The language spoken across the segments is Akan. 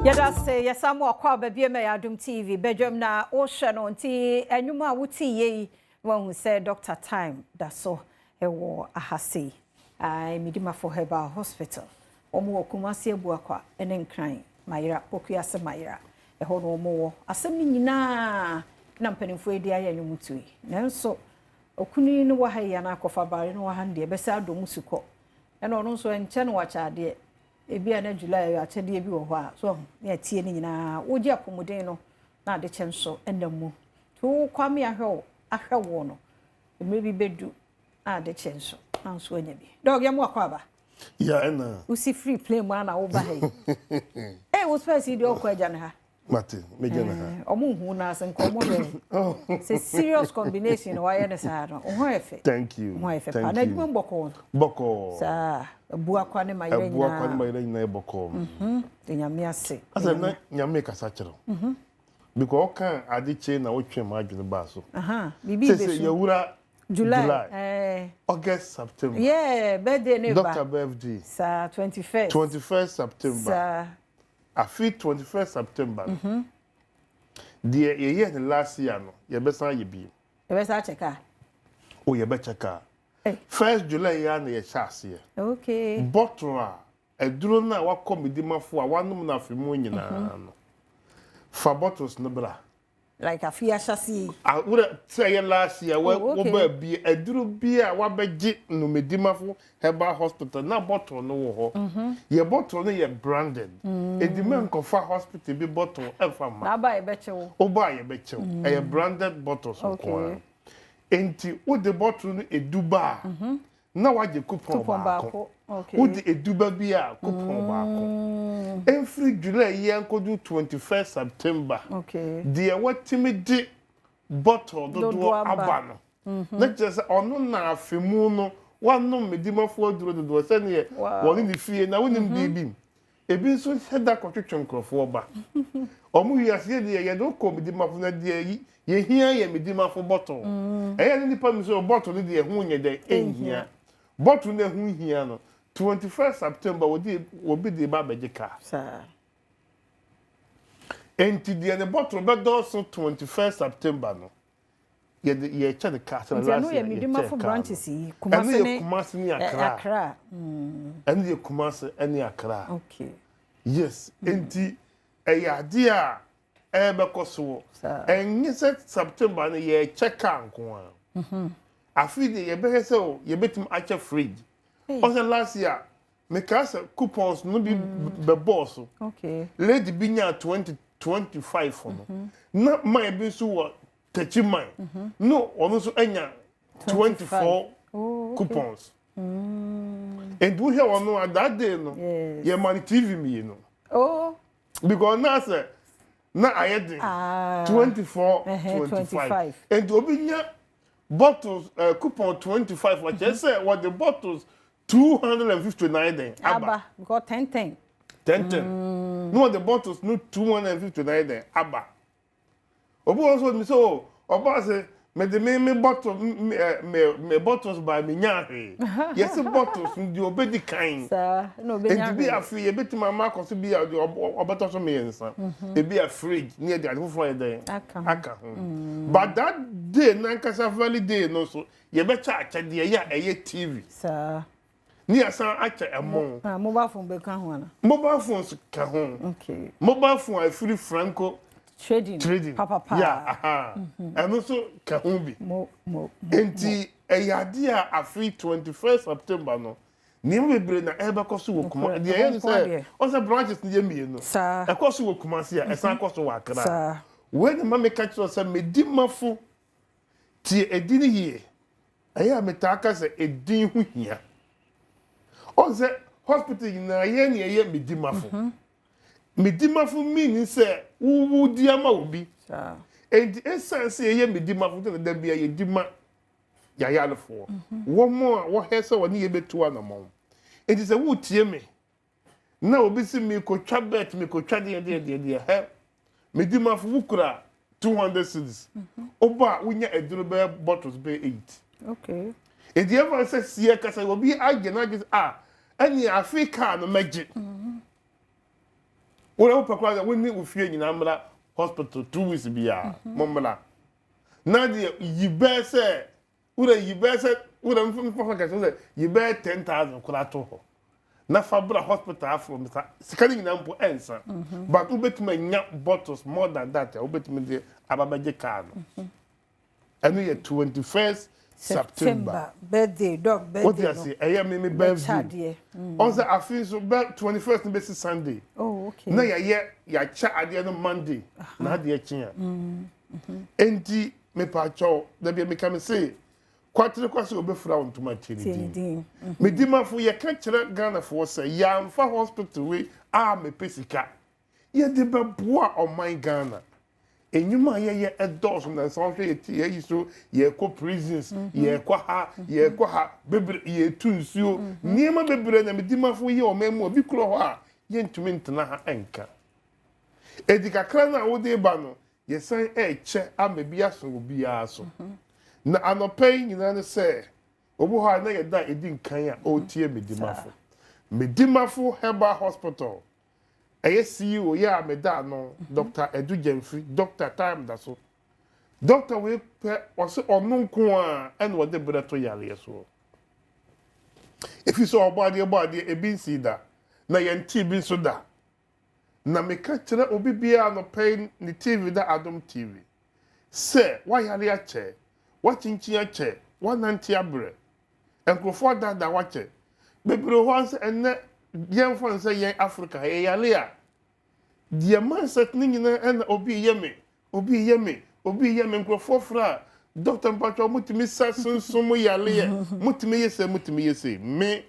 Yada say yesamu akwa baby me Adom TV Badwam na o hwe no nti anwuma wuti ye won say Dr. Time da so ewo ahase Medimafo Herbal Hospital omo okumase ebu akwa ene nkran mayira okuase mayira eho no omo wo asem nyina na mpanimfo edi aye anwumutui nanso okuni ni wa ha ya na akofa bare no wa ha de besa Adom suko ene ono so enche no wa chaade ebi ana July achede ebi wo ho a so na tie ni nyina woji apomuden no na ade chenso endamu to kwame ahwe no emebi bedu na ade chenso na so anya bi dog ya mu akwa ba ya na usi free play mu na wo ba he wo space di okwa aja na ha mate meje na ha omo na asen ko mo be say serious combination wa ya na sa no ho efe thank you ho efe pa na dum boko sa bu akwa ne mayire nyina bu akwa ne mayire nyina boko de nyame ase asa na nyame kasa kiro because kan ade che na wotwe ma adwene ba so bibi be say yewura July August September birthday ne ba Dr. birthday sa 21st September sa I feel 21st September the year the last year no ye be san ye bi ye be sa cheka ye be cheka 1st July ya na ye chase okay bottle a eduro na wakọ Medimafo a wanum na afimu nyina no fa bottles no bra like afia chassis would say last year we be eduro bi a wabegye no Medimafo Herbal Hospital na bottle no wo ho ye bottle no ye branded edimen kofa hospital bi bottle efa ma na ba ye bechewo oba ye bechewo e branded bottles ko enti wo the bottle no eduba na waje coupon baako wo the eduba bi a coupon baako every July year kodu 21st September the watimi di bottle do aba no na just ono na afemu no wanu Medimafo aduro do se ne woni ni fie na woni mbibim ebi nso heda kotwetwe nkrofo ba omu wiase de ye do ko Medimafo na de ye hia ye Medimafo bottle eya ni pa mi so bottle de ye hu nye de ehia bottle na hu hia no 21st September wobi de ba bejeka sa enti de ne bottle be do so 21st September no ye che de ka so last year Medimafo branches yi Kumasi ni Accra and ye Kumasi any Accra okay yes enti eyade a bekoso enyi September no ye check anko afi de ye be say ye betum ache fridge also last year because coupons no be boss okay lady binya 2025 for no na my be so techi man no ono so anya 24 coupons and we hear one at that day no ye man TV me no because now say na ayede 24 25 and obinya bottles coupon 25 what you say what the bottles 259 then abba because 10 no the bottles no 259 then abba obo also me so oba say me bottle me bottles by me nyahe yes bottles ndi obedi kan sir no be nyahe and be afi e beti mama ko so be obato so me yensa e be a fridge near the adifo e den aka but that day na nkasa valley day no so ye be cha de ya eye TV sir ni asan acha emon mobile phone be kan ho na mobile phones ka ho okay mobile phone free franco trading papa yeah and also ka ho bi enti eyade a afi 21st September no ni mebre na ebe koso wo kuma de ye say also branches ni ye mie no e koso wo kuma se a esan koso wo Accra when mama catch us say Medimafo tie edini hie eya metaka say edin hu hia oze hospital na ye ne ye Medimafo Medimafo mean say wu di ama obi and essence ye Medimafo to da bia ye dima ya yalefo wo mo a wo hese woni ye betu anamon it is a wu tie me na obi si me ko twa bet me ko twa de he Medimafo wukura 200 cedis oba wunya eduro be bottles be 8 okay e die ever say sie kasa obi agena just any Africa no magi Ora wo pakwa da woni wo fie nyina mra hospital 2 weeks bia momla na de yibe se ora yibe se ora mfa ka se yibe 10,000 kura to ho na fabra hospital afro msa sikani nyina mpo ensa but ubetuma nya bottles more than that ubetuma de ababaje card anu ye 21st September birthday dog birthday. What you say? I am me birthday. On the afin so 21st be Sunday. Oh, okay. Na ya cha ade no Monday. Na ade chia. Enti me pa cho da bi me come say kwatere kwase obefura ontuma chiri. Medimafo ye ka kire Ghana for say ya mfa hospital we a me pesika. Ye de be boa o my Ghana. Enyuma ye edos na so hwe ye yi so ye ko prisons ye ko ha bebre ye tunsuo niema bebre na Medimafo ye o memu obi kuro ho a ye ntumi ntena ha enka edikakra na wo de ba no ye san che amebia so obi aso na anopai nyina ne se obo ha na ye da edi nkan a o tie Medimafo Herbal Hospital CEO ya ameda no Dr. Edu Jemfi Dr. Time da so Dr. we pe ose onu nko a ene wo de breto yare so if you saw body ebi nsi da na yenti bi so da na meka kire obi bia no pay ni TV da Adom TV se wa yare a che wa chinchi a che wa nanti abre enkrofo da wa che bebro ho anse enne yen fon say yen Africa ye yale a die man set ni nyina en obi yeme nkrofo fra Dr. Mpacho mutimi sasunsumu yale mutimi yese me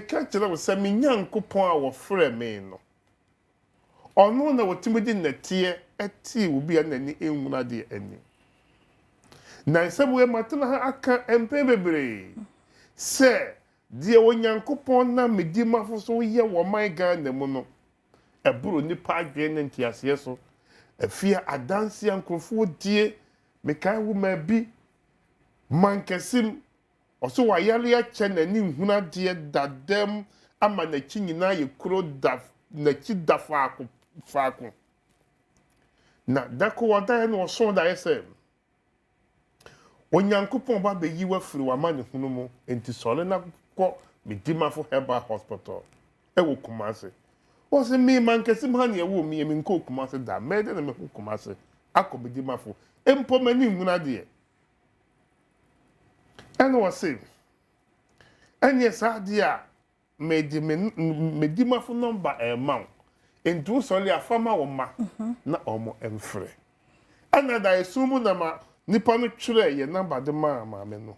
ka kire wo say me nyankopon a wo frɛ me no ono na wotimi di natie eti obi anani enwuna de ani na nsɛm we matena ha aka empe bebre se die wonyankopon na Medimafo so ye wo man Ghana mu no eburo nipa adwen ntiase so afia adanse ankrofo die mekai wo ma bi mankesim oso wa yale a che na ni nhuna de dadam ama na chi nyina ye kuro da na chi da faako na dako wada no so da ese onyankopon ba be yi wa firi wa ma ne hunu mu enti sole na ko Medimafo Herbal Hospital ewo Kumase o se me mankesim ha ne ewo mi nko Kumase da mede na me Kumase akọ Medimafo empo mani nhuna de ene wo se enye sa de a Medimafo number emount entu sole afama wo ma na omo emfre ana da esumu na ma nipa no twere ye number de ma me no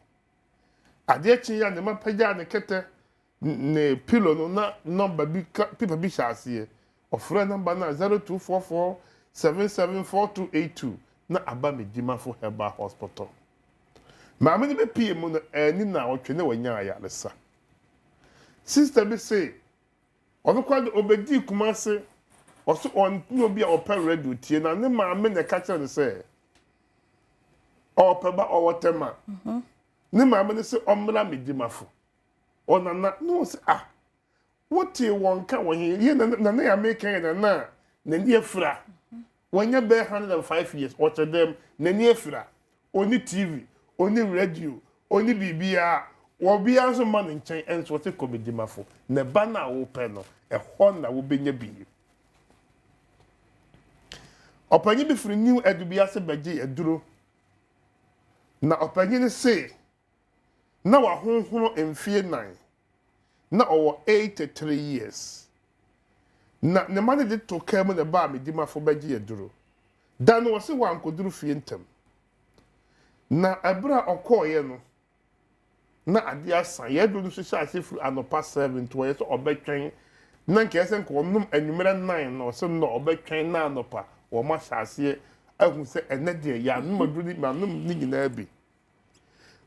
ade chi ya ne ma pagya ne kete ne pillow no na number bi people bi shase ofre number na 0244774282 na aba Medimafo Herbal Hospital ma me ne be pie mu no ani na otwe ne wanya ya lesa sister bi say ono kwado obedi Kumase oso on obi a open radio tie na ne ma me ne ka kire ne say opeba owotema ne ma me ne say omra Medimafo onana no say what you want ka won ye na ya make na ni efra wonya be 105 years or to them na ni efra oni TV oni radio oni bibia wo bia so man nchen enso te ko Medimafo na ba na wo pe no e ho na wo benya bi opanyi bi firi new edubia se beje eduro na opanyi ne say na wa honhono emfie 9 na owo 83 years na ne mane de to kam na ba Medimafo beje eduro da no se wa ankoduru fie ntem na abra okoye no na ade asan ye do so sha asefru anopa 7 to ye so obetwen na nke ese nko num anwumere 9 no so no obetwen na anopa wo ma sase ahu se ene de ya num aduri ma num ni nyina bi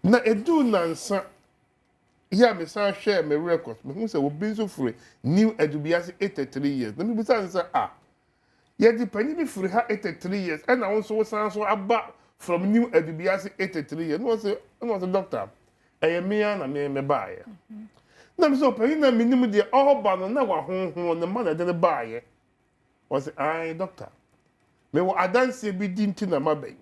na edu nansa ya me san hwe me record me hu se wo bi so fure new edubiase 83 years na me bi san se ye di pani bi fure ha 83 years and na won so san so aba from new edubiase 83 years no se doctor eyemia na me baaye na me so pani na minim de oba no na wa honhon ne ma na de baaye was I doctor me wo adanse bi dinti na maben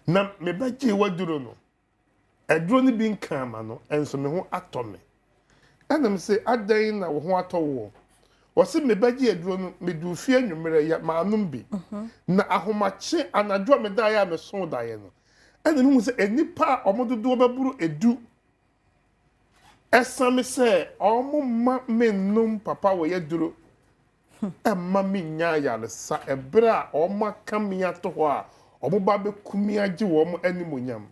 na me baje waduro no aduro ni bi nkan ma no enso me ho atome anam se adan na wo ho atowo wose me baje aduro no me du fie nwumere ya maanum bi na ahomache anadwo me da ya me so da ye no ene mu se enipa omododo baburu edu esame se omo ma menum papa wo ye duro emma minya ya le sa ebra oma kamia to ho a omo ba be kumia gi wo mo animonyam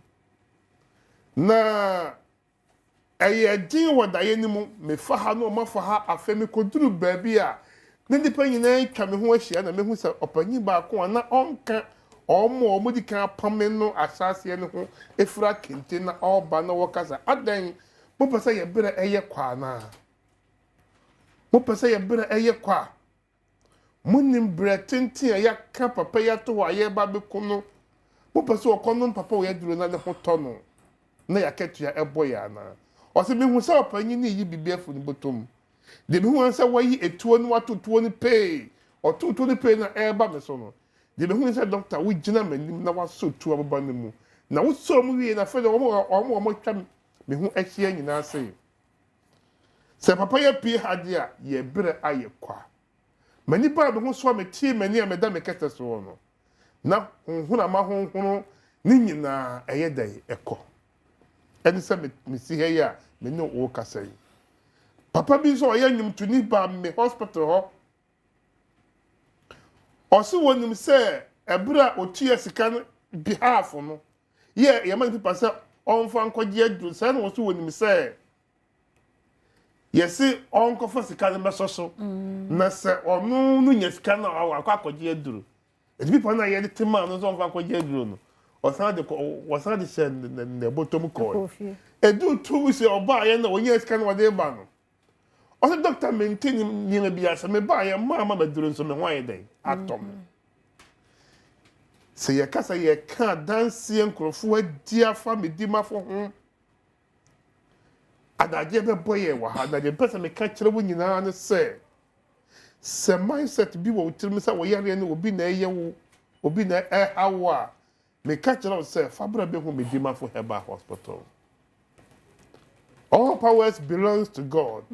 na eye din wo da ye ni mu me fa ha no ma fa ha afemi koduru baabi a ne dipa nyina twa me ho ahia na me hu se opanyi ba ko na onka omo di kan pame no asase ne ho efura kente na oba na wo kasa adan mo pese ye bere eye kwa na mo pese ye bere eye kwa munim bretenti ya ka papa ya to aye ba be kuno mo pese okono papa wo ya duro na ne ho tono na ya ketu ya ebo ya na o se me hu se opanyi ni yi bibia fu ni botom de me hu se wayi etuo ni watotuo ni pay o tutuo ni pay na e ba me so no de me hu se doctor wo gina manim na waso tu ababa ne mu na wo so mu wie na fe de omo twa me hu ahia nyina se papa ya pi hade a ye bere aye kwa mani ba be hu so me tie mani a me da me kete so no na hu na ma hu ni nyina eye dai eko eni se me si he ya me no wo kasai papa bi so ya nyum tuni ba me hospital ho o se wonim se ebra otua sika no behalf no ye man people say onfa nkogye adu se no so wonim se yesi onko fa sika no besoso na se onu no nya sika no akogye adu e people na ye de tema no so onfa nkogye adu no wasan de se ne botom ko edu tu se oba ye na wonya sika no wade ba no o se doctor maintain ni na bia se me ba ye mama maduro nso me hwan ye den atom se ye kasa ye ka danse enkrofo adi afa Medimafo ho adaje be boye wa ha na de pesa me ka kire wo nyina ne se mindset bi wo tirim se wo yare ne obi na eye wo obi na hawa me ka kire wo se fabra be ho Medimafo Herbal Hospital. All powers belongs to God.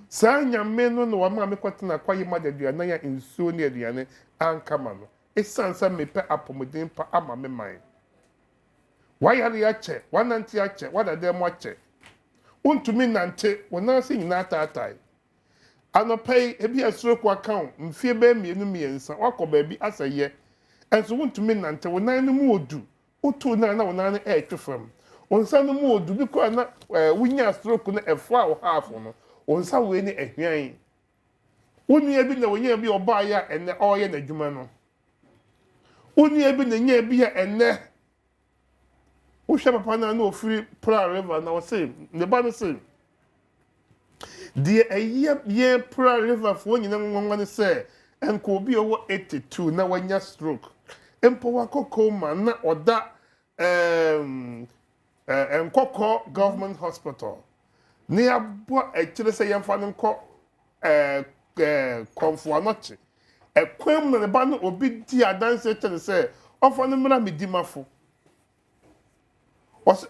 Sa nyame no no wa ma me kwatena kwaye madadua na ya nsuo ne aduane ankama no. Esansa me pe apomodin pa ama me man. Why are ya che? Wananti ya che? Wada de mo che? Untumi nante, wona se nyina taatai. Anopai ebi asroku account, mfie be mienu miensa, wakọ baabi asaye. Enso untumi nante, wona no mu odu. Utu na wona no twefam. Onsa no mu odu bi ko na wunya stroke na efo a wo half no onsa we ni ehwan woni bi na wonya bi oba ya enne oye na dwuma no woni bi na nya bi ya enne wo hwe papa na ofiri Pra River na wo say ne ba no say de ye Pra River fo nyina nwanwa ne say enko bi owo 82 na wanya stroke empo wakoko ma na oda Nkoko government hospital ni abo ekire se yemfa nko konfo anoche ekwem no ba no obi di adanse tere se ofo no mra Medimafo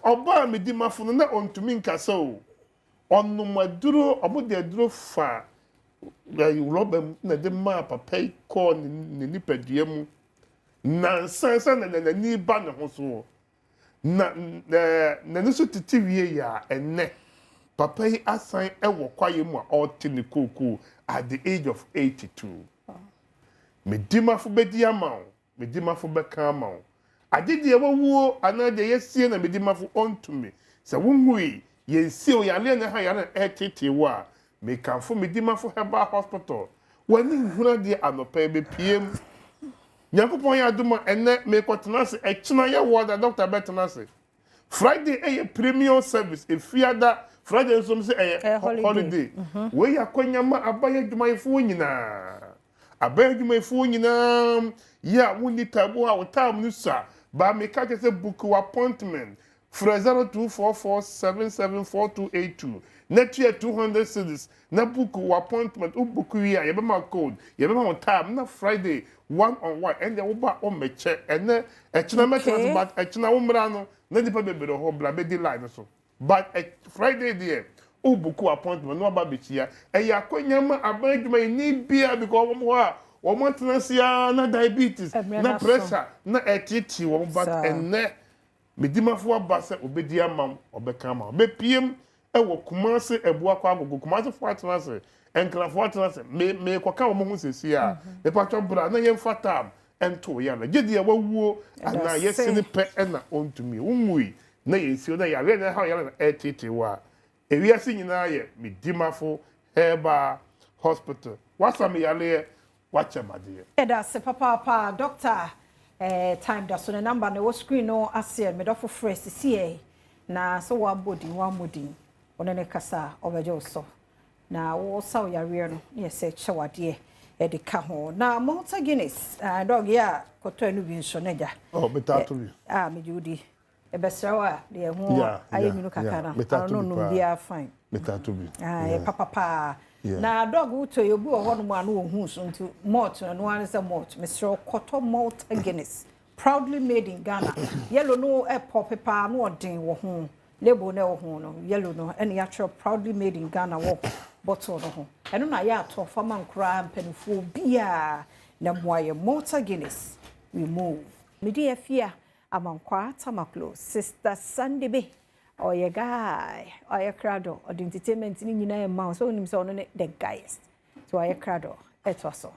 oba Medimafo no na ontumi nkasa o onumaduro omode aduro fa robem na de ma papa ko ni nipadua mu na sansa na ni ba ne ho so na niso titi wie ya enne papa yi asan ewo kwaye mu a ote ne koku at the age of 82. Medimafo bedi amaw, Medimafo beka amaw. Adede ye wuo anade yesie na Medimafo ontumi. Se wonhui yensie o yale na ha yale etete wo a mekanfo Medimafo Herbal Hospital. Wani huna de anopa be piem. Nyankopon ya aduma enne me kotenase echina ye wo da doctor betenase Friday eye premium service efiada Friday nso se eye holiday we yakonyama abaye dwumayefo nyina abaye dwumayefo nyina ya woni tabu a wotam nusa ba me ka se book appointment for 0244774282 net year 200 cedis na book appointment book we are my code you be on time na Friday one-on-one and the oba o meche ene echina meche but echina umra no na dipa bebe do ho bla be di line so but Friday there o book appointment no aba be chia e ya kwanyama abadwuma ni bia because wo ho a wo montenasia na diabetes na pressure na etiti wo but ene Medimafo abase obedi amam obeka ma obepiem ewo kumase ebua kwa agogo kumase fo atenase enklafo atenase me kwaka wo ho sesi a me patcho bra na yem fatam ento ya na gedi awuo ana yesini pe na ontumi umui na yensio na ya re na ha ya na etiti wa ewiase nyina ye Medimafo Herbal Hospital wasam yale wachamade eda se papa doctor time da so the number na wo screen no ase me do for fresh see na so wa body onene kasa obeje so na wo saw yare no ye se chewade e de ka ho na Malta Guinness dog ya koto enu bi nso neja betato bi me judi e besrawa de ho ayenu kakara no bia fine betato bi papa na dog uto yobu ho no ma no hu so ntu malt no an say malt Mr. Koto Malta Guinness proudly made in Ghana yellow no pop paper no odin wo ho label na wo ho no yellow no and actual proudly made in Ghana wo bottle no ho eno na ya to fama nkura mpanifo bia na moaye Malta Guinness we move medi afia amankwa tamaklo sister Sunday be oye guy oye crowd or the entertainment ni nyina e ma so onim so no the guys so oye crowd etwaso